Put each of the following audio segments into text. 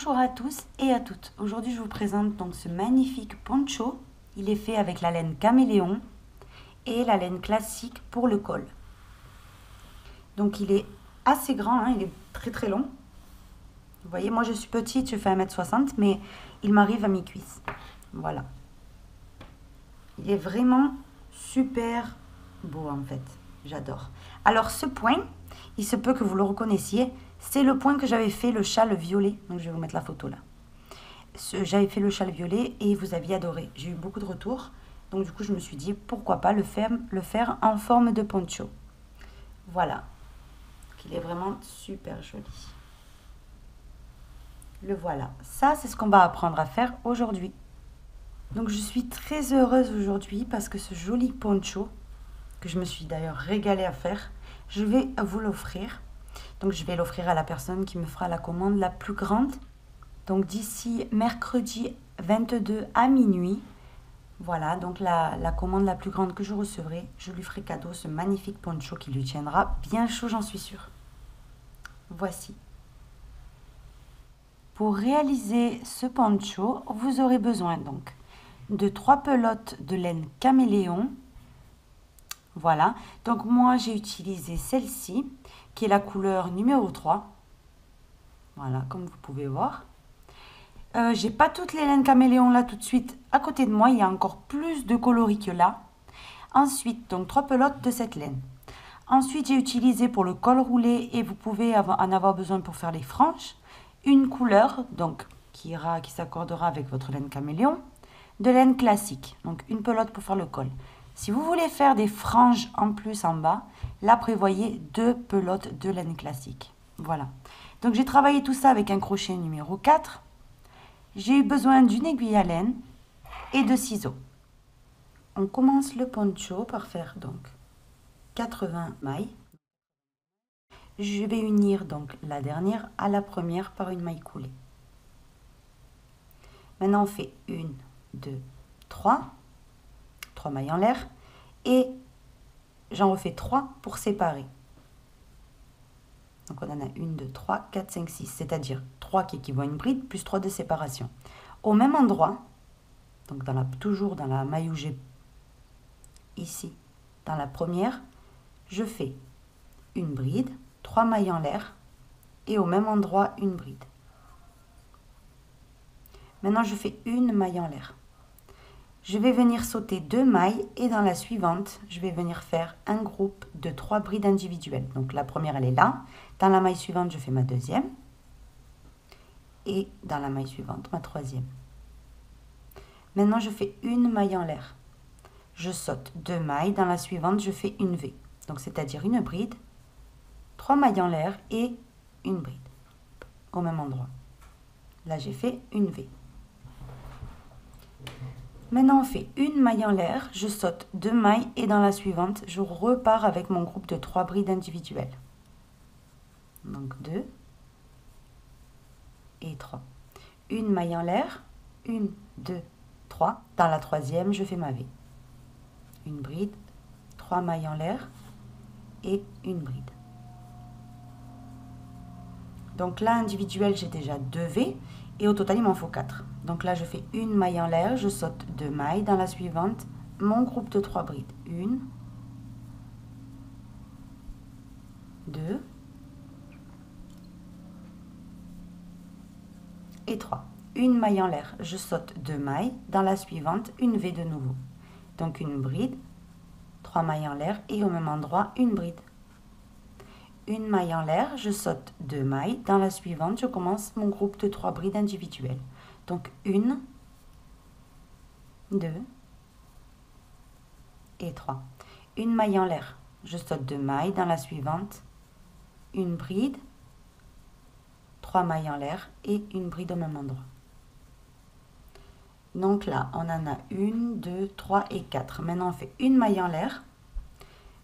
Bonjour à tous et à toutes. Aujourd'hui, je vous présente donc ce magnifique poncho. Il est fait avec la laine caméléon et la laine classique pour le col. Donc, il est assez grand, hein, il est très très long. Vous voyez, moi je suis petite, je fais 1m60, mais il m'arrive à mi-cuisse. Voilà. Il est vraiment super beau en fait. J'adore. Alors, ce point, il se peut que vous le reconnaissiez. C'est le point que j'avais fait le châle violet. Donc, je vais vous mettre la photo là. J'avais fait le châle violet et vous aviez adoré. J'ai eu beaucoup de retours. Donc, du coup, je me suis dit, pourquoi pas le faire en forme de poncho. Voilà. Il est vraiment super joli. Le voilà. Ça, c'est ce qu'on va apprendre à faire aujourd'hui. Donc, je suis très heureuse aujourd'hui parce que ce joli poncho, que je me suis d'ailleurs régalée à faire, je vais vous l'offrir. Donc, je vais l'offrir à la personne qui me fera la commande la plus grande. Donc, d'ici mercredi 22 à minuit, voilà, donc la commande la plus grande que je recevrai, je lui ferai cadeau ce magnifique poncho qui lui tiendra bien chaud, j'en suis sûre. Voici. Pour réaliser ce poncho, vous aurez besoin donc de 3 pelotes de laine caméléon. Voilà, donc moi j'ai utilisé celle-ci qui est la couleur numéro 3. Voilà, comme vous pouvez voir. J'ai pas toutes les laines caméléon là tout de suite à côté de moi, il y a encore plus de coloris que là. Ensuite, donc 3 pelotes de cette laine. Ensuite, j'ai utilisé pour le col roulé et vous pouvez en avoir besoin pour faire les franges, une couleur donc qui s'accordera avec votre laine caméléon, de laine classique, donc une pelote pour faire le col. Si vous voulez faire des franges en plus en bas, là prévoyez 2 pelotes de laine classique. Voilà. Donc j'ai travaillé tout ça avec un crochet numéro 4. J'ai eu besoin d'une aiguille à laine et de ciseaux. On commence le poncho par faire donc 80 mailles. Je vais unir donc la dernière à la première par une maille coulée. Maintenant on fait 1, 2, 3 mailles en l'air et j'en refais 3 pour séparer. Donc on en a 1, 2, 3, 4, 5, 6, c'est-à-dire 3 qui équivaut à une bride plus 3 de séparation. Au même endroit, donc toujours dans la maille où j'ai ici, dans la première, je fais une bride, 3 mailles en l'air et au même endroit une bride. Maintenant je fais une maille en l'air. Je vais venir sauter 2 mailles et dans la suivante, je vais venir faire un groupe de 3 brides individuelles. Donc la première, elle est là. Dans la maille suivante, je fais ma deuxième. Et dans la maille suivante, ma troisième. Maintenant, je fais une maille en l'air. Je saute 2 mailles. Dans la suivante, je fais une V. Donc c'est-à-dire une bride, 3 mailles en l'air et une bride au même endroit. Là, j'ai fait une V. Maintenant, on fait une maille en l'air, je saute 2 mailles et dans la suivante, je repars avec mon groupe de 3 brides individuelles. Donc 2 et 3. Une maille en l'air, 1, 2, 3. Dans la troisième, je fais ma V. Une bride, 3 mailles en l'air et une bride. Donc là, individuel, j'ai déjà 2 V. Et au total, il m'en faut 4. Donc là, je fais une maille en l'air, je saute 2 mailles. Dans la suivante, mon groupe de 3 brides. 1, 2 et 3. Une maille en l'air, je saute 2 mailles. Dans la suivante, une V de nouveau. Donc une bride, 3 mailles en l'air et au même endroit, une bride. Une maille en l'air, je saute 2 mailles. Dans la suivante, je commence mon groupe de 3 brides individuelles. Donc 1, 2 et 3. Une maille en l'air, je saute 2 mailles. Dans la suivante, une bride, 3 mailles en l'air et une bride au même endroit. Donc là, on en a 1, 2, 3 et 4. Maintenant, on fait une maille en l'air.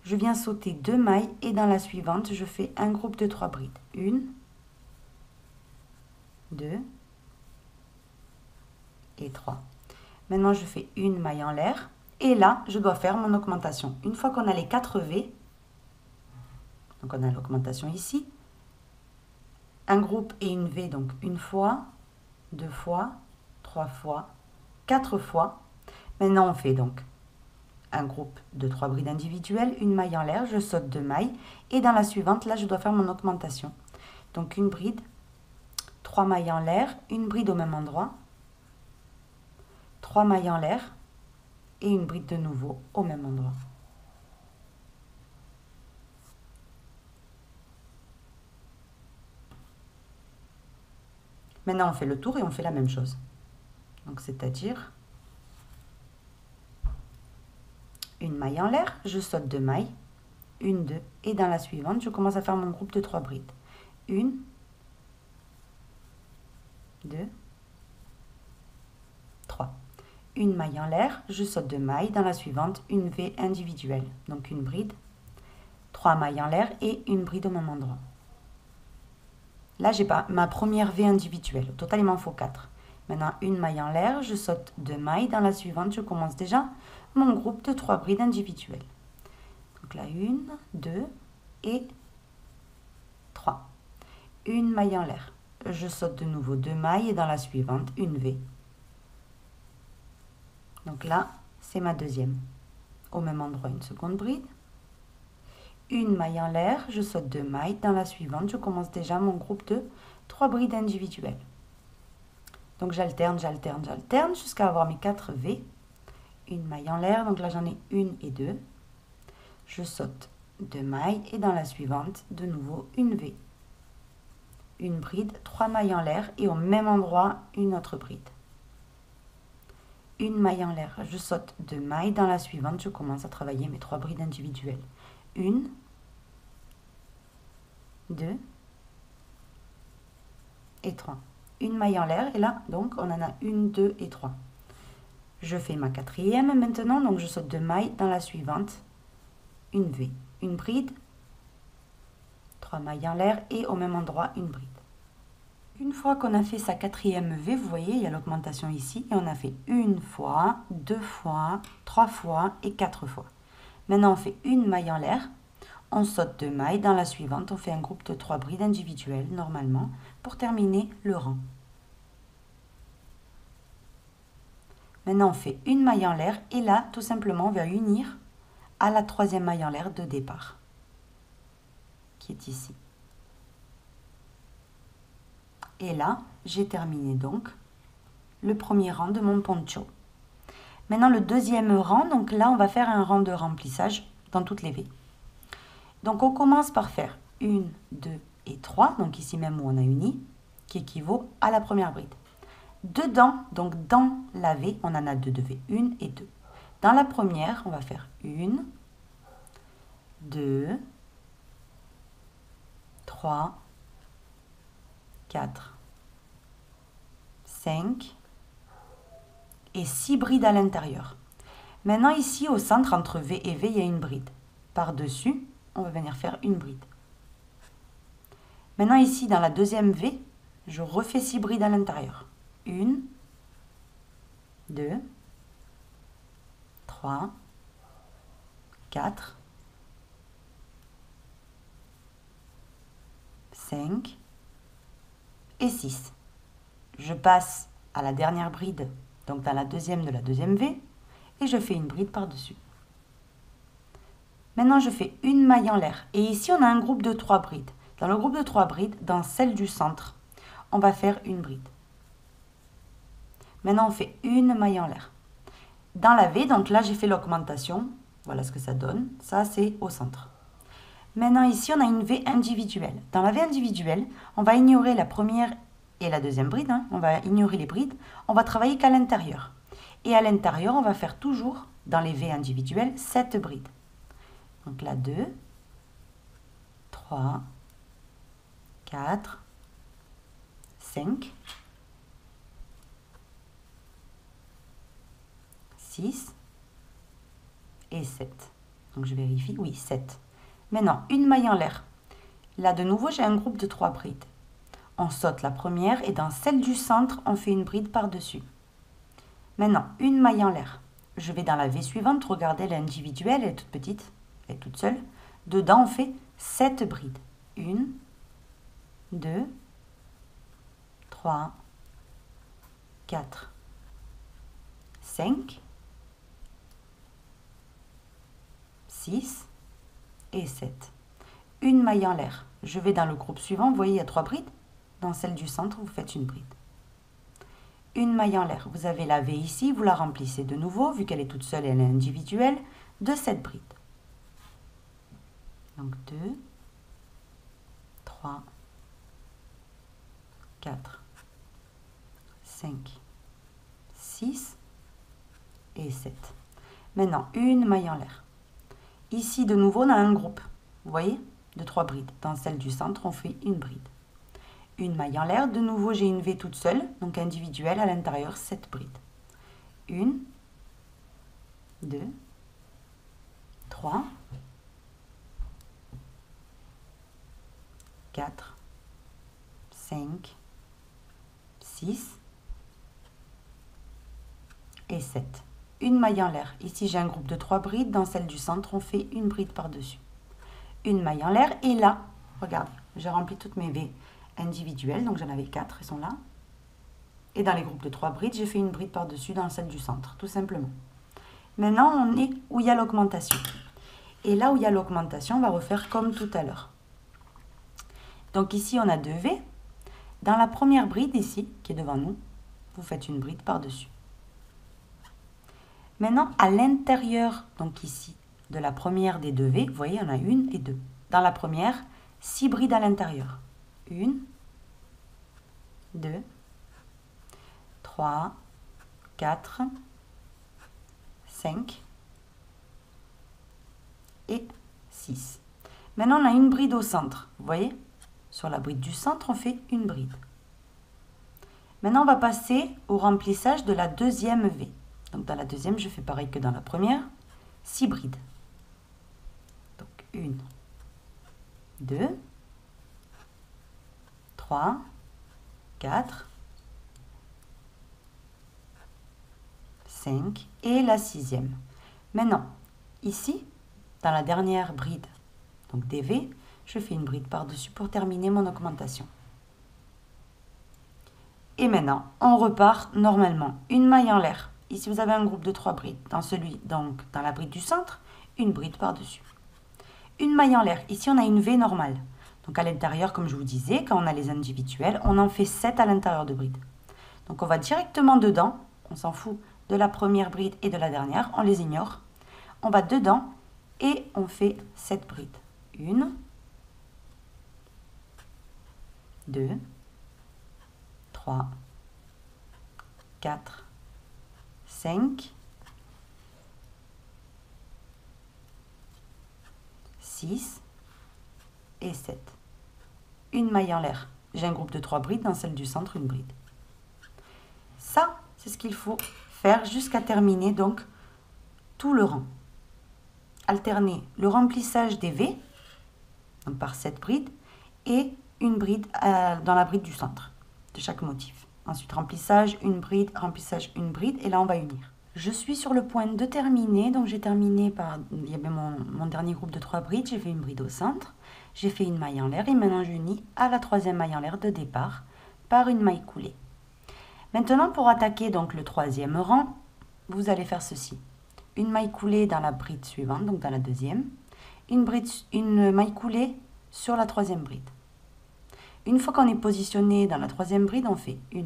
Je viens sauter 2 mailles et dans la suivante, je fais un groupe de 3 brides. 1, 2 et 3. Maintenant, je fais une maille en l'air et là, je dois faire mon augmentation. Une fois qu'on a les 4 V, donc on a l'augmentation ici, un groupe et une V, donc une fois, 2 fois, 3 fois, 4 fois. Maintenant, on fait donc un groupe de 3 brides individuelles, une maille en l'air, je saute 2 mailles. Et dans la suivante, là, je dois faire mon augmentation. Donc, une bride, 3 mailles en l'air, une bride au même endroit, 3 mailles en l'air et une bride de nouveau au même endroit. Maintenant, on fait le tour et on fait la même chose. Donc, c'est-à-dire une maille en l'air, je saute 2 mailles, 1, 2, et dans la suivante, je commence à faire mon groupe de 3 brides. 1, 2, 3. Une maille en l'air, je saute 2 mailles, dans la suivante, une V individuelle, donc une bride, 3 mailles en l'air et une bride au même endroit. Là, j'ai pas ma première V individuelle. Au total, il m'en faut 4. Maintenant, une maille en l'air, je saute 2 mailles. Dans la suivante, je commence déjà mon groupe de 3 brides individuelles. Donc là, 1, 2 et 3. Une maille en l'air. Je saute de nouveau 2 mailles et dans la suivante, une V. Donc là, c'est ma deuxième. Au même endroit, une seconde bride. Une maille en l'air, je saute 2 mailles. Dans la suivante, je commence déjà mon groupe de 3 brides individuelles. Donc j'alterne, j'alterne, j'alterne jusqu'à avoir mes 4 V. Une maille en l'air, donc là j'en ai 1 et 2. Je saute 2 mailles et dans la suivante, de nouveau une V. Une bride, 3 mailles en l'air et au même endroit, une autre bride. Une maille en l'air, je saute 2 mailles. Dans la suivante, je commence à travailler mes 3 brides individuelles. 1, 2 et 3. Une maille en l'air et là, donc, on en a 1, 2 et 3. Je fais ma quatrième maintenant, donc je saute 2 mailles. Dans la suivante, une V, une bride, 3 mailles en l'air et au même endroit, une bride. Une fois qu'on a fait sa quatrième V, vous voyez, il y a l'augmentation ici, et on a fait 1 fois, 2 fois, 3 fois et 4 fois. Maintenant, on fait une maille en l'air, on saute 2 mailles. Dans la suivante, on fait un groupe de 3 brides individuelles, normalement, pour terminer le rang. Maintenant, on fait une maille en l'air, et là, tout simplement, on va unir à la troisième maille en l'air de départ, qui est ici. Et là, j'ai terminé donc le premier rang de mon poncho. Maintenant, le deuxième rang, donc là, on va faire un rang de remplissage dans toutes les V. Donc, on commence par faire 1, 2 et 3, donc ici même où on a uni, qui équivaut à la première bride. Dedans, donc dans la V, on en a 2 de V, 1 et 2. Dans la première, on va faire 1, 2, 3, 4, 5 et 6 brides à l'intérieur. Maintenant ici au centre entre V et V, il y a une bride. Par-dessus, on va venir faire une bride. Maintenant ici dans la deuxième V, je refais 6 brides à l'intérieur. 1, 2, 3, 4, 5 et 6. Je passe à la dernière bride, donc dans la deuxième de la deuxième V, et je fais une bride par-dessus. Maintenant, je fais une maille en l'air. Et ici, on a un groupe de 3 brides. Dans le groupe de 3 brides, dans celle du centre, on va faire une bride. Maintenant, on fait une maille en l'air. Dans la V, donc là, j'ai fait l'augmentation. Voilà ce que ça donne. Ça, c'est au centre. Maintenant, ici, on a une V individuelle. Dans la V individuelle, on va ignorer la première et la deuxième bride. On va ignorer les brides. On va travailler qu'à l'intérieur. Et à l'intérieur, on va faire toujours, dans les V individuelles, 7 brides. Donc là, 2, 3, 4, 5, 6 et 7. Donc je vérifie, oui, 7. Maintenant, une maille en l'air. Là, de nouveau, j'ai un groupe de 3 brides. On saute la première et dans celle du centre, on fait une bride par-dessus. Maintenant, une maille en l'air. Je vais dans la V suivante, regardez, l'individuelle, elle est toute petite, elle est toute seule. Dedans, on fait 7 brides. 1, 2, 3, 4, 5, 6 et 7. Une maille en l'air. Je vais dans le groupe suivant. Vous voyez, il y a 3 brides. Dans celle du centre, vous faites une bride. Une maille en l'air. Vous avez la V ici, vous la remplissez de nouveau, vu qu'elle est toute seule et elle est individuelle, de cette bride. Donc 2, 3, 4, 5, 6 et 7. Maintenant, une maille en l'air. Ici, de nouveau, on a un groupe. Vous voyez, de 3 brides. Dans celle du centre, on fait une bride. Une maille en l'air. De nouveau, j'ai une V toute seule, donc individuelle, à l'intérieur, 7 brides. 1, 2, 3, 4, 5, 6 et 7. Une maille en l'air. Ici, j'ai un groupe de 3 brides. Dans celle du centre, on fait une bride par-dessus. Une maille en l'air. Et là, regardez, j'ai rempli toutes mes V individuelles. Donc, j'en avais 4, elles sont là. Et dans les groupes de 3 brides, j'ai fait une bride par-dessus dans celle du centre, tout simplement. Maintenant, on est où il y a l'augmentation. Et là où il y a l'augmentation, on va refaire comme tout à l'heure. Donc ici, on a 2 V. Dans la première bride, ici, qui est devant nous, vous faites une bride par-dessus. Maintenant, à l'intérieur, donc ici, de la première des 2 V, vous voyez, on a 1 et 2. Dans la première, 6 brides à l'intérieur. 1, 2, 3, 4, 5 et 6. Maintenant, on a une bride au centre. Vous voyez, sur la bride du centre, on fait une bride. Maintenant, on va passer au remplissage de la deuxième V. Donc, dans la deuxième, je fais pareil que dans la première. 6 brides. Donc, 1, 2, 3, 4, 5 et la 6e. Maintenant, ici, dans la dernière bride, donc des V, je fais une bride par-dessus pour terminer mon augmentation. Et maintenant, on repart normalement. Une maille en l'air. Ici, vous avez un groupe de 3 brides. Donc, dans la bride du centre, une bride par-dessus. Une maille en l'air. Ici, on a une V normale. Donc, à l'intérieur, comme je vous disais, quand on a les individuels, on en fait 7 à l'intérieur de bride. Donc, on va directement dedans. On s'en fout de la première bride et de la dernière. On les ignore. On va dedans et on fait 7 brides. 1, 2, 3, 4, 5, 6 et 7. Une maille en l'air. J'ai un groupe de 3 brides, dans celle du centre, une bride. Ça, c'est ce qu'il faut faire jusqu'à terminer donc tout le rang. Alterner le remplissage des V, donc par 7 brides, et une bride dans la bride du centre de chaque motif. Ensuite, remplissage, une bride, et là, on va unir. Je suis sur le point de terminer, donc j'ai terminé par, il y avait mon dernier groupe de 3 brides, j'ai fait une bride au centre, j'ai fait une maille en l'air, et maintenant j'unis à la 3e maille en l'air de départ par une maille coulée. Maintenant, pour attaquer donc le 3e rang, vous allez faire ceci. Une maille coulée dans la bride suivante, donc dans la 2e, une maille coulée sur la 3e bride. Une fois qu'on est positionné dans la 3e bride, on fait 1,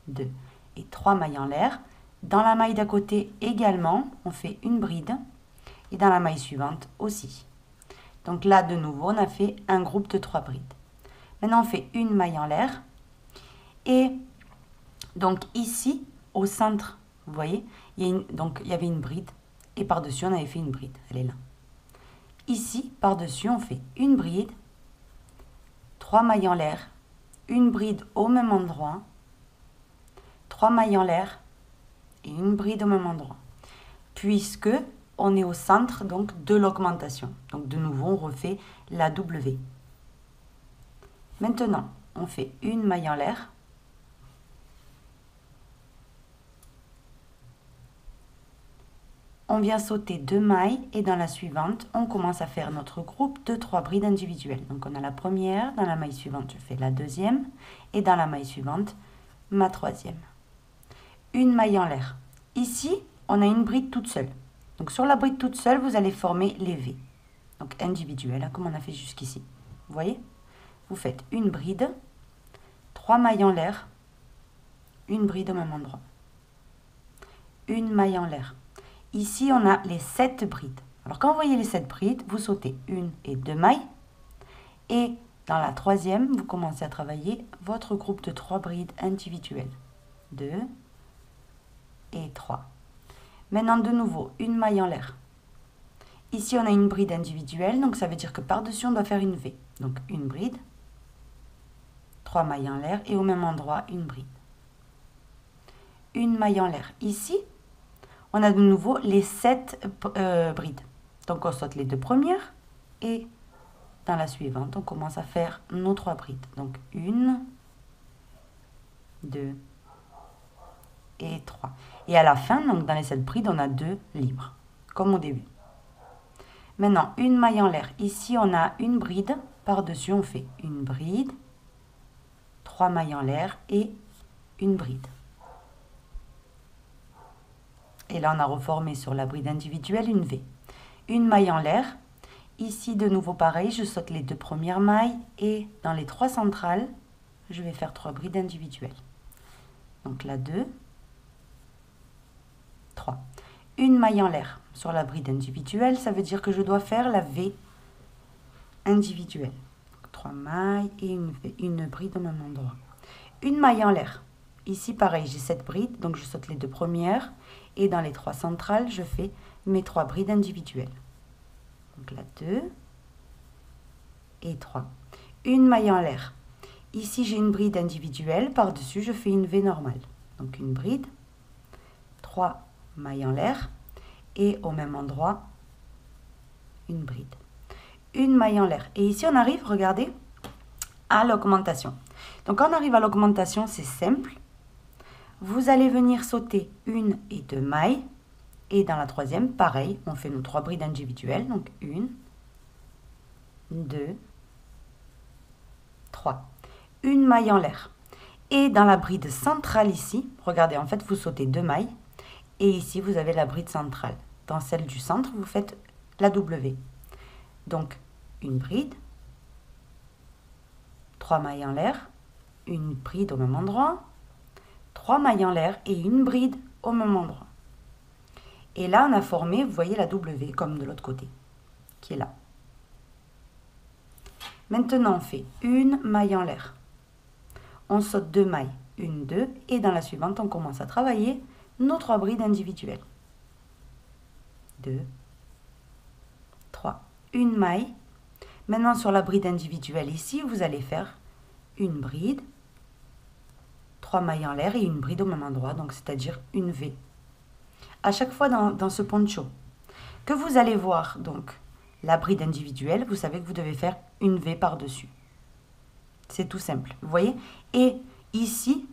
2 et 3 mailles en l'air. Dans la maille d'à côté également, on fait une bride. Et dans la maille suivante aussi. Donc là, de nouveau, on a fait un groupe de 3 brides. Maintenant, on fait une maille en l'air. Et donc ici, au centre, vous voyez, donc il y avait une bride. Et par-dessus, on avait fait une bride. Elle est là. Ici, par-dessus, on fait une bride. 3 mailles en l'air, une bride au même endroit, 3 mailles en l'air et une bride au même endroit. Puisque on est au centre donc de l'augmentation. Donc de nouveau, on refait la W. Maintenant, on fait une maille en l'air. On vient sauter 2 mailles et dans la suivante, on commence à faire notre groupe de 3 brides individuelles. Donc on a la première, dans la maille suivante, je fais la 2e et dans la maille suivante, ma 3e. une maille en l'air. Ici, on a une bride toute seule. Donc sur la bride toute seule, vous allez former les V. Donc individuelles, hein, comme on a fait jusqu'ici. Vous voyez? Vous faites une bride, 3 mailles en l'air, une bride au même endroit. Une maille en l'air. Ici, on a les 7 brides. Alors quand vous voyez les 7 brides, vous sautez une et 2 mailles. Et dans la troisième, vous commencez à travailler votre groupe de 3 brides individuelles. 2 et 3. Maintenant, de nouveau, une maille en l'air. Ici, on a une bride individuelle, donc ça veut dire que par-dessus, on doit faire une V. Donc, une bride, 3 mailles en l'air, et au même endroit, une bride. Une maille en l'air. Ici, on a de nouveau les 7 brides. Donc, on saute les 2 premières, et dans la suivante, on commence à faire nos 3 brides. Donc, 1, 2 et 3. Et à la fin, donc dans les 7 brides, on a 2 libres, comme au début. Maintenant, une maille en l'air. Ici, on a une bride. Par-dessus, on fait une bride, 3 mailles en l'air et une bride. Et là, on a reformé sur la bride individuelle une V. Une maille en l'air. Ici, de nouveau pareil, je saute les 2 premières mailles et dans les 3 centrales, je vais faire 3 brides individuelles. Donc là, 2, 3. Une maille en l'air sur la bride individuelle, ça veut dire que je dois faire la V individuelle. 3 mailles et une bride au même endroit. Une maille en l'air. Ici, pareil, j'ai 7 brides, donc je saute les 2 premières. Et dans les 3 centrales, je fais mes 3 brides individuelles. Donc là, 2 et 3. Une maille en l'air. Ici, j'ai une bride individuelle. Par-dessus, je fais une V normale. Donc une bride, 3 mailles en l'air. Et au même endroit, une bride. Une maille en l'air. Et ici, on arrive, regardez, à l'augmentation. Donc, quand on arrive à l'augmentation, c'est simple. Vous allez venir sauter une et 2 mailles. Et dans la troisième, pareil, on fait nos 3 brides individuelles. Donc, 1, 2, 3. Une maille en l'air. Et dans la bride centrale ici, regardez, en fait, vous sautez 2 mailles. Et ici, vous avez la bride centrale. Dans celle du centre, vous faites la W. Donc, une bride, 3 mailles en l'air, une bride au même endroit, 3 mailles en l'air et une bride au même endroit. Et là, on a formé, vous voyez la W comme de l'autre côté, qui est là. Maintenant, on fait une maille en l'air. On saute 2 mailles, 1, 2, et dans la suivante, on commence à travailler nos 3 brides individuelles. 2, 3. Une maille. Maintenant, sur la bride individuelle ici, vous allez faire une bride, 3 mailles en l'air et une bride au même endroit, donc c'est-à-dire une V. À chaque fois dans ce poncho, que vous allez voir donc la bride individuelle, vous savez que vous devez faire une V par-dessus. C'est tout simple, vous voyez? Et ici,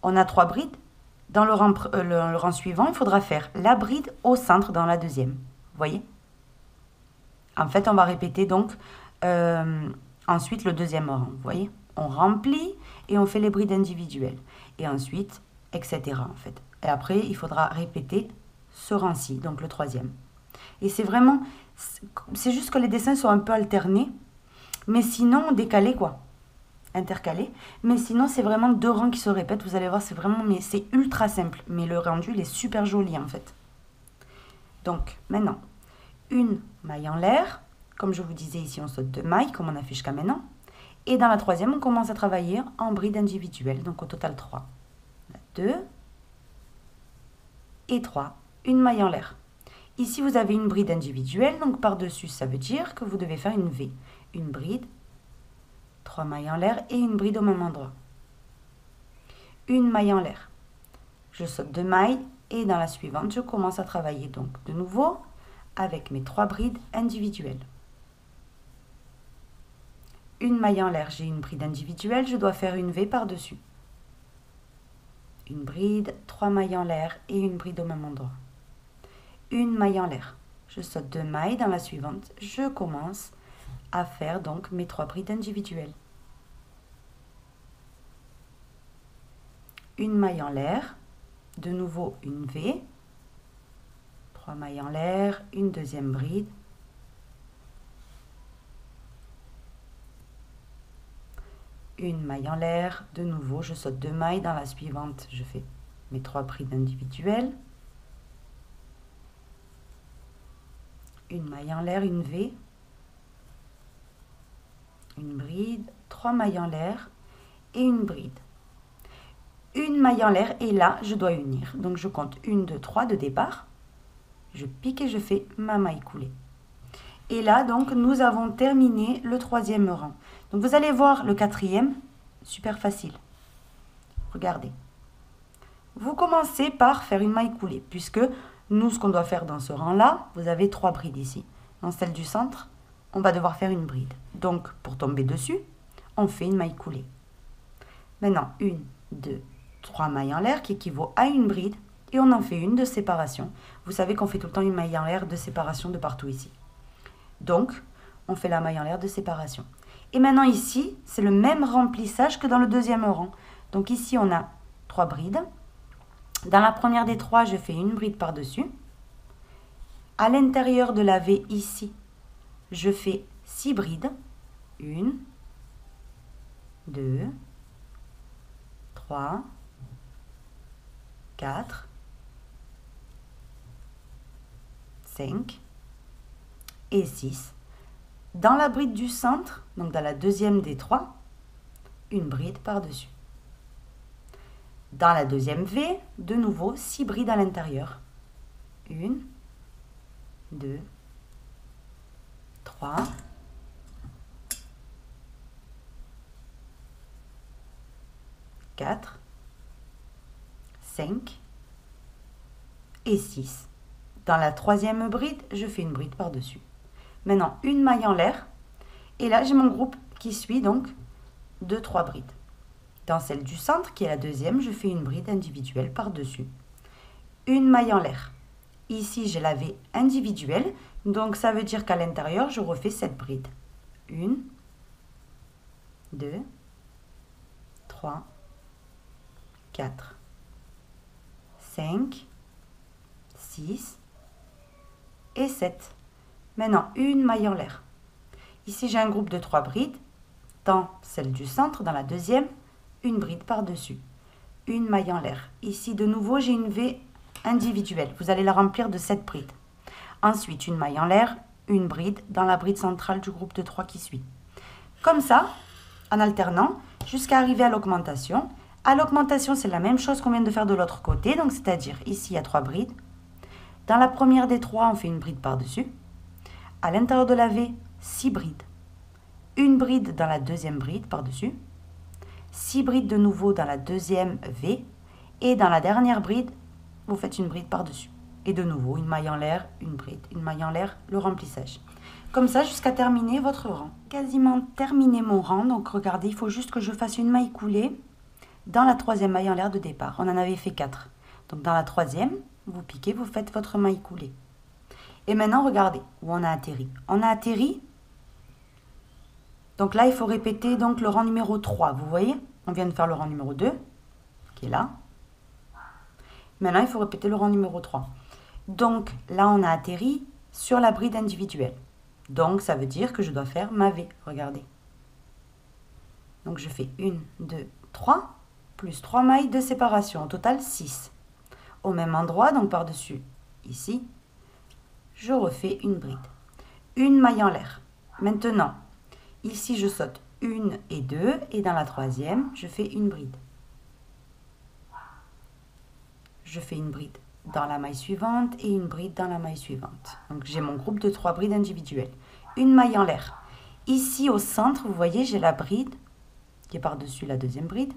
on a 3 brides. Dans le rang suivant, il faudra faire la bride au centre dans la deuxième. Vous voyez? En fait, on va répéter donc ensuite le deuxième rang. Vous voyez? On remplit et on fait les brides individuelles. Et ensuite, etc. en fait. Et après, il faudra répéter ce rang-ci, donc le troisième. Et c'est vraiment... C'est juste que les dessins sont un peu alternés. Mais sinon, décalés quoi. Intercalés. Mais sinon, c'est vraiment 2 rangs qui se répètent. Vous allez voir, c'est vraiment... Mais c'est ultra simple. Mais le rendu, il est super joli en fait. Donc, maintenant, une maille en l'air. Comme je vous disais ici, on saute 2 mailles, comme on a fait jusqu'à maintenant. Et dans la troisième, on commence à travailler en bride individuelle. Donc, au total, 3. 2 et 3. Une maille en l'air. Ici, vous avez une bride individuelle. Donc, par-dessus, ça veut dire que vous devez faire une V. Une bride, 3 mailles en l'air et une bride au même endroit. Une maille en l'air. Je saute 2 mailles et dans la suivante, je commence à travailler donc de nouveau avec mes 3 brides individuelles. Une maille en l'air, j'ai une bride individuelle, je dois faire une V par-dessus. Une bride, 3 mailles en l'air et une bride au même endroit. Une maille en l'air. Je saute 2 mailles, dans la suivante, je commence à faire donc mes 3 brides individuelles. une maille en l'air, de nouveau une V, 3 mailles en l'air, une deuxième bride, une maille en l'air, de nouveau je saute 2 mailles, dans la suivante je fais mes 3 brides individuelles, une maille en l'air, une V, une bride, 3 mailles en l'air et une bride. Une maille en l'air et là je dois unir. Donc je compte 1, 2, 3 de départ. Je pique et je fais ma maille coulée. Et là donc nous avons terminé le 3e rang. Donc vous allez voir le 4e, super facile. Regardez. Vous commencez par faire une maille coulée puisque nous ce qu'on doit faire dans ce rang là, vous avez 3 brides ici. Dans celle du centre, on va devoir faire une bride. Donc pour tomber dessus, on fait une maille coulée. Maintenant 1, 2, 3 mailles en l'air qui équivaut à une bride et on en fait une de séparation. Vous savez qu'on fait tout le temps une maille en l'air de séparation de partout ici. Donc, on fait la maille en l'air de séparation. Et maintenant ici, c'est le même remplissage que dans le 2e rang. Donc ici, on a 3 brides. Dans la première des 3, je fais une bride par-dessus. À l'intérieur de la V ici, je fais 6 brides. 1, 2, 3, 4, 5 et 6. Dans la bride du centre, donc dans la deuxième des 3, une bride par-dessus. Dans la deuxième V, de nouveau 6 brides à l'intérieur. 1, 2, 3, 4, 5 et 6. Dans la 3e bride, je fais une bride par-dessus. Maintenant, une maille en l'air. Et là, j'ai mon groupe qui suit donc de 3 brides. Dans celle du centre, qui est la 2e, je fais une bride individuelle par-dessus. Une maille en l'air. Ici, j'ai la V individuelle. Donc, ça veut dire qu'à l'intérieur, je refais cette bride. 1, 2, 3, 4, 5, 6 et 7. Maintenant, une maille en l'air. Ici, j'ai un groupe de 3 brides. Dans celle du centre, dans la 2e, une bride par-dessus. Une maille en l'air. Ici, de nouveau, j'ai une V individuelle. Vous allez la remplir de 7 brides. Ensuite, une maille en l'air, une bride dans la bride centrale du groupe de 3 qui suit. Comme ça, en alternant, jusqu'à arriver à l'augmentation. À l'augmentation, c'est la même chose qu'on vient de faire de l'autre côté. Donc, c'est-à-dire, ici, il y a 3 brides. Dans la première des 3, on fait une bride par-dessus. À l'intérieur de la V, 6 brides. Une bride dans la 2e bride par-dessus. 6 brides de nouveau dans la 2e V. Et dans la dernière bride, vous faites une bride par-dessus. Et de nouveau, une maille en l'air, une bride, une maille en l'air, le remplissage. Comme ça, jusqu'à terminer votre rang. Quasiment terminé mon rang. Donc, regardez, il faut juste que je fasse une maille coulée dans la 3e maille en l'air de départ. On en avait fait 4. Donc, dans la 3e, vous piquez, vous faites votre maille coulée. Et maintenant, regardez où on a atterri. On a atterri. Donc là, il faut répéter donc, le rang numéro 3. Vous voyez? On vient de faire le rang numéro 2, qui est là. Maintenant, il faut répéter le rang numéro 3. Donc là, on a atterri sur la bride individuelle. Donc, ça veut dire que je dois faire ma V. Regardez. Donc, je fais 1, 2, 3, plus 3 mailles de séparation. Au total, 6. Au même endroit, donc par-dessus, ici, je refais une bride. Une maille en l'air. Maintenant, ici, je saute 1 et 2. Et dans la 3e, je fais une bride. Je fais une bride dans la maille suivante et une bride dans la maille suivante. Donc, j'ai mon groupe de 3 brides individuelles. Une maille en l'air. Ici, au centre, vous voyez, j'ai la bride qui est par-dessus la 2e bride.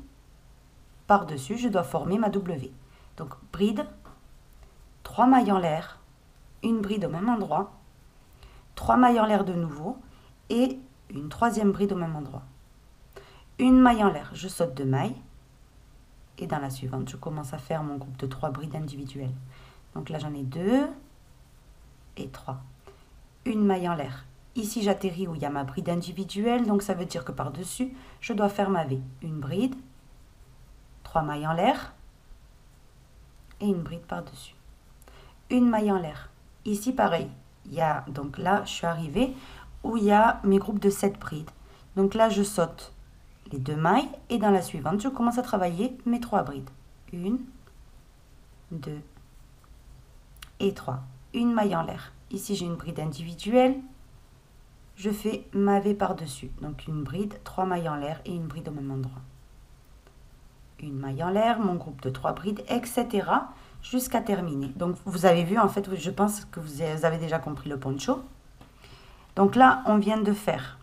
Par-dessus, je dois former ma W. Donc, bride, 3 mailles en l'air, une bride au même endroit, 3 mailles en l'air de nouveau et une 3e bride au même endroit. Une maille en l'air, je saute 2 mailles. Et dans la suivante, je commence à faire mon groupe de 3 brides individuelles. Donc là, j'en ai 2 et 3. Une maille en l'air. Ici, j'atterris où il y a ma bride individuelle. Donc, ça veut dire que par-dessus, je dois faire ma V. Une bride, 3 mailles en l'air et une bride par-dessus. Une maille en l'air. Ici, pareil. Il y a, donc là, je suis arrivée où il y a mes groupes de 7 brides. Donc là, je saute les 2 mailles et dans la suivante, je commence à travailler mes 3 brides. 1, 2 et 3. Une maille en l'air. Ici, j'ai une bride individuelle. Je fais ma V par-dessus. Donc une bride, 3 mailles en l'air et une bride au même endroit. Une maille en l'air, mon groupe de 3 brides, etc. jusqu'à terminer. Donc vous avez vu, en fait, je pense que vous avez déjà compris le poncho. Donc là, on vient de faire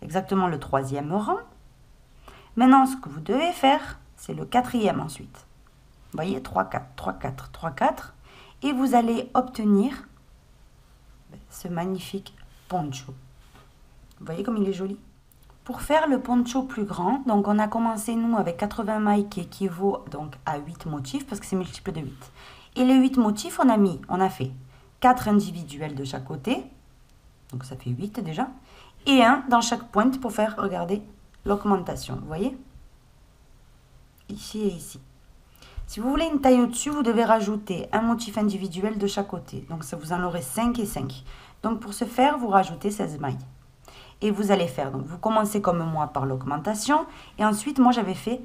exactement le 3e rang. Maintenant, ce que vous devez faire, c'est le 4e ensuite. Vous voyez, 3, 4, 3, 4, 3, 4. Et vous allez obtenir ce magnifique poncho. Vous voyez comme il est joli? Pour faire le poncho plus grand, donc on a commencé nous avec 80 mailles qui équivaut donc à 8 motifs parce que c'est multiple de 8. Et les 8 motifs, on a fait 4 individuels de chaque côté, donc ça fait 8 déjà, et un dans chaque pointe pour faire, regardez, l'augmentation, vous voyez? Ici et ici. Si vous voulez une taille au-dessus, vous devez rajouter un motif individuel de chaque côté. Donc ça vous en aurez 5 et 5. Donc pour ce faire, vous rajoutez 16 mailles. Et vous allez faire, donc vous commencez comme moi par l'augmentation. Et ensuite, moi j'avais fait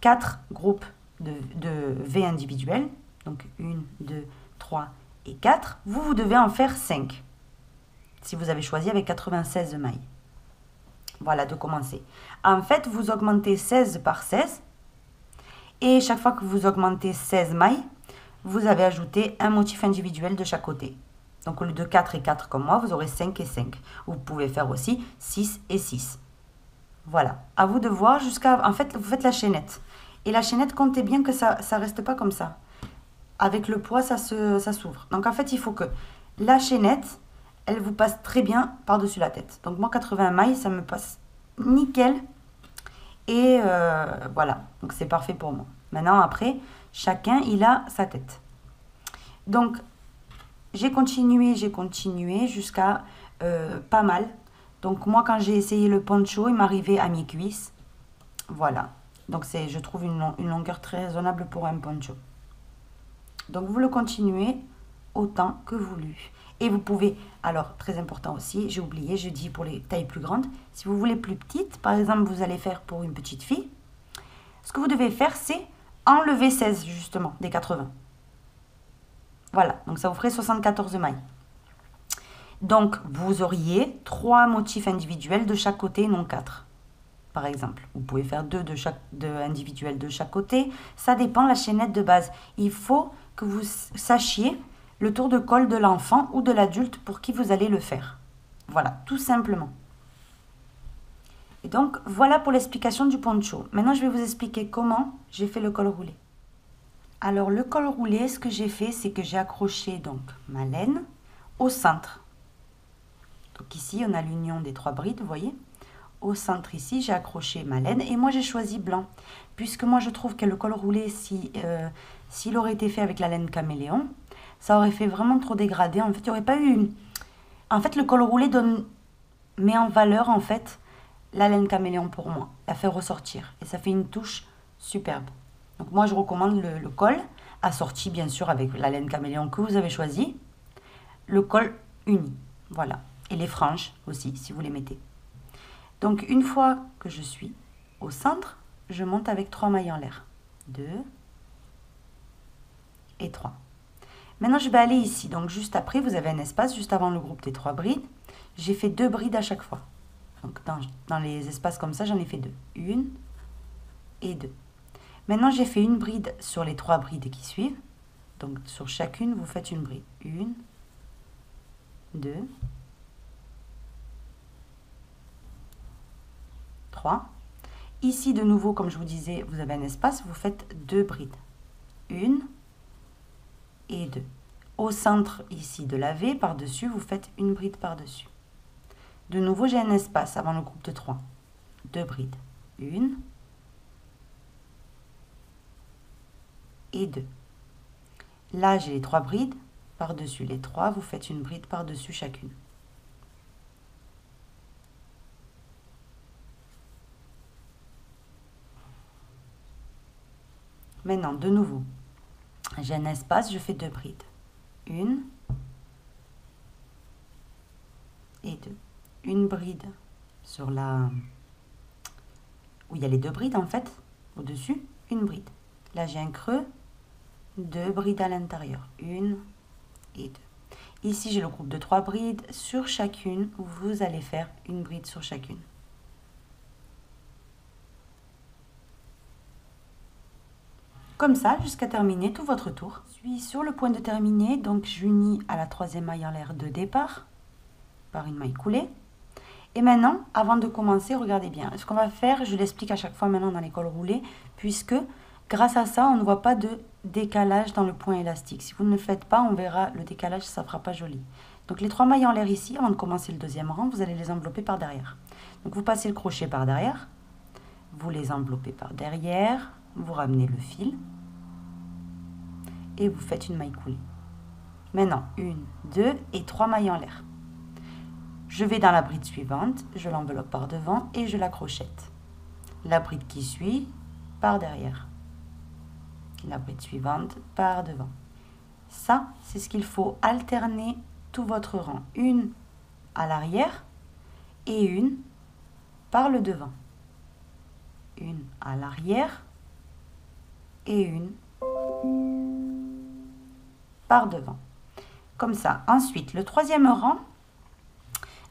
4 groupes de V individuels. Donc 1, 2, 3 et 4. Vous devez en faire 5. Si vous avez choisi avec 96 mailles. Voilà, de commencer. En fait, vous augmentez 16 par 16. Et chaque fois que vous augmentez 16 mailles, vous avez ajouté un motif individuel de chaque côté. Donc au lieu de 4 et 4 comme moi, vous aurez 5 et 5. Vous pouvez faire aussi 6 et 6. Voilà. À vous de voir jusqu'à... En fait, vous faites la chaînette. Et la chaînette, comptez bien que ça ne reste pas comme ça. Avec le poids, ça s'ouvre. Donc en fait, il faut que la chaînette, elle vous passe très bien par-dessus la tête. Donc moi, 80 mailles, ça me passe nickel. Et voilà. Donc c'est parfait pour moi. Maintenant, après, chacun, il a sa tête. Donc, j'ai continué jusqu'à pas mal. Donc moi, quand j'ai essayé le poncho, il m'arrivait à mes cuisses. Voilà. Donc c'est, je trouve, une longueur très raisonnable pour un poncho. Donc vous le continuez autant que voulu. Et vous pouvez, alors très important aussi, j'ai oublié, je dis pour les tailles plus grandes, si vous voulez plus petites, par exemple vous allez faire pour une petite fille, ce que vous devez faire c'est enlever 16 justement des 80. Voilà, donc ça vous ferait 74 mailles. Donc, vous auriez 3 motifs individuels de chaque côté, non 4. Par exemple, vous pouvez faire 2 individuels de chaque côté. Ça dépend de la chaînette de base. Il faut que vous sachiez le tour de col de l'enfant ou de l'adulte pour qui vous allez le faire. Voilà, tout simplement. Et donc, voilà pour l'explication du poncho. Maintenant, je vais vous expliquer comment j'ai fait le col roulé. Alors, le col roulé, ce que j'ai fait, c'est que j'ai accroché donc ma laine au centre. Donc ici, on a l'union des 3 brides, vous voyez. Au centre ici, j'ai accroché ma laine et moi j'ai choisi blanc. Puisque moi je trouve que le col roulé, s'il aurait été fait avec la laine caméléon, ça aurait fait vraiment trop dégradé. En fait, il n'y aurait pas eu... En fait, le col roulé met en valeur en fait la laine caméléon pour moi. La fait ressortir et ça fait une touche superbe. Donc moi je recommande le col, assorti bien sûr avec la laine caméléon que vous avez choisi. Le col uni, voilà. Et les franges aussi, si vous les mettez. Donc, une fois que je suis au centre, je monte avec 3 mailles en l'air. 2 et 3. Maintenant, je vais aller ici. Donc, juste après, vous avez un espace, juste avant le groupe des 3 brides. J'ai fait 2 brides à chaque fois. Donc, dans les espaces comme ça, j'en ai fait 2. 1 et 2. Maintenant, j'ai fait une bride sur les 3 brides qui suivent. Donc, sur chacune, vous faites une bride. 1, 2, 3. Ici, de nouveau, comme je vous disais, vous avez un espace, vous faites 2 brides. 1 et 2. Au centre, ici, de la V, par-dessus, vous faites une bride par-dessus. De nouveau, j'ai un espace avant le groupe de 3. 2 brides. 1 et 2. Là, j'ai les 3 brides. Par-dessus les 3, vous faites une bride par-dessus chacune. Maintenant, de nouveau, j'ai un espace, je fais 2 brides. 1 et 2. Une bride sur la... où il y a les 2 brides en fait, au-dessus, une bride. Là, j'ai un creux, 2 brides à l'intérieur, 1 et 2. Ici, j'ai le groupe de 3 brides. Sur chacune, vous allez faire une bride sur chacune. Comme ça, jusqu'à terminer tout votre tour. Je suis sur le point de terminer, donc j'unis à la 3e maille en l'air de départ par une maille coulée. Et maintenant, avant de commencer, regardez bien. Ce qu'on va faire, je l'explique à chaque fois maintenant dans les cols roulés, puisque grâce à ça, on ne voit pas de décalage dans le point élastique. Si vous ne le faites pas, on verra le décalage, ça ne fera pas joli. Donc les 3 mailles en l'air ici, avant de commencer le 2e rang, vous allez les envelopper par derrière. Donc vous passez le crochet par derrière, vous les enveloppez par derrière, vous ramenez le fil et vous faites une maille coulée. Maintenant, 1, 2 et 3 mailles en l'air. Je vais dans la bride suivante, je l'enveloppe par devant et je la crochette. La bride qui suit, par derrière. La bride suivante, par devant. Ça, c'est ce qu'il faut alterner tout votre rang. Une à l'arrière et une par le devant. Une à l'arrière et une par devant. Comme ça. Ensuite, le 3e rang,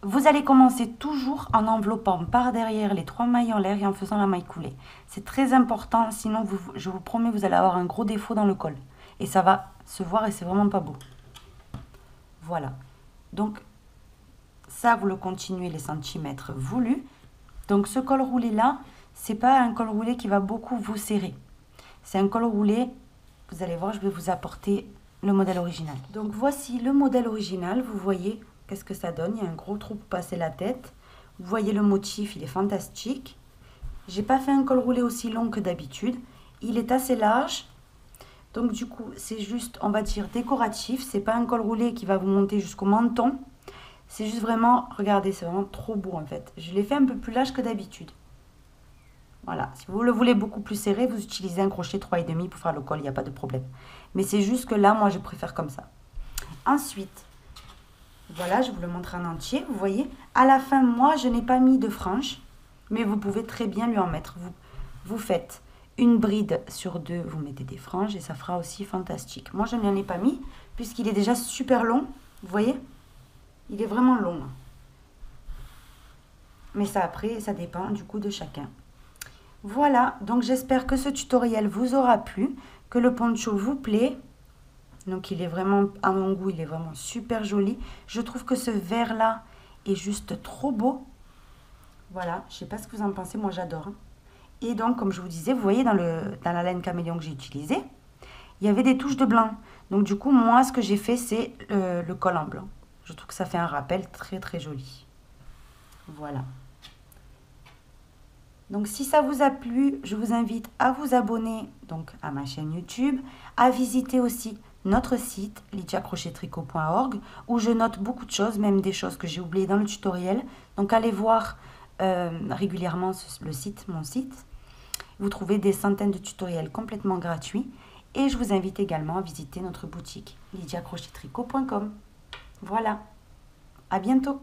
vous allez commencer toujours en enveloppant par derrière les 3 mailles en l'air et en faisant la maille coulée. C'est très important, sinon je vous promets, vous allez avoir un gros défaut dans le col. Et ça va se voir et c'est vraiment pas beau. Voilà. Donc, ça, vous le continuez les centimètres voulus. Donc, ce col roulé-là, c'est pas un col roulé qui va beaucoup vous serrer. C'est un col roulé, vous allez voir, je vais vous apporter le modèle original. Donc, voici le modèle original, vous voyez... Qu'est-ce que ça donne? Il y a un gros trou pour passer la tête. Vous voyez le motif, il est fantastique. J'ai pas fait un col roulé aussi long que d'habitude. Il est assez large. Donc du coup, c'est juste, on va dire, décoratif. C'est pas un col roulé qui va vous monter jusqu'au menton. C'est juste vraiment, regardez, c'est vraiment trop beau en fait. Je l'ai fait un peu plus large que d'habitude. Voilà, si vous le voulez beaucoup plus serré, vous utilisez un crochet 3,5 pour faire le col, il n'y a pas de problème. Mais c'est juste que là, moi, je préfère comme ça. Ensuite... Voilà, je vous le montre en entier, vous voyez. À la fin, moi, je n'ai pas mis de frange, mais vous pouvez très bien lui en mettre. Vous faites une bride sur 2, vous mettez des franges et ça fera aussi fantastique. Moi, je n'en ai pas mis, puisqu'il est déjà super long, vous voyez. Il est vraiment long. Mais ça, après, ça dépend du coup de chacun. Voilà, donc j'espère que ce tutoriel vous aura plu, que le poncho vous plaît. Donc il est vraiment, à mon goût, il est vraiment super joli. Je trouve que ce vert là est juste trop beau. Voilà, je ne sais pas ce que vous en pensez, moi j'adore. Et donc comme je vous disais, vous voyez dans la laine caméléon que j'ai utilisée, il y avait des touches de blanc. Donc du coup, moi ce que j'ai fait, c'est le col en blanc. Je trouve que ça fait un rappel très très joli. Voilà. Donc si ça vous a plu, je vous invite à vous abonner donc à ma chaîne YouTube, à visiter aussi notre site lydiacrochettricot.org où je note beaucoup de choses, même des choses que j'ai oubliées dans le tutoriel. Donc allez voir régulièrement le site, mon site. Vous trouvez des centaines de tutoriels complètement gratuits. Et je vous invite également à visiter notre boutique lydiacrochettricot.com. Voilà, à bientôt.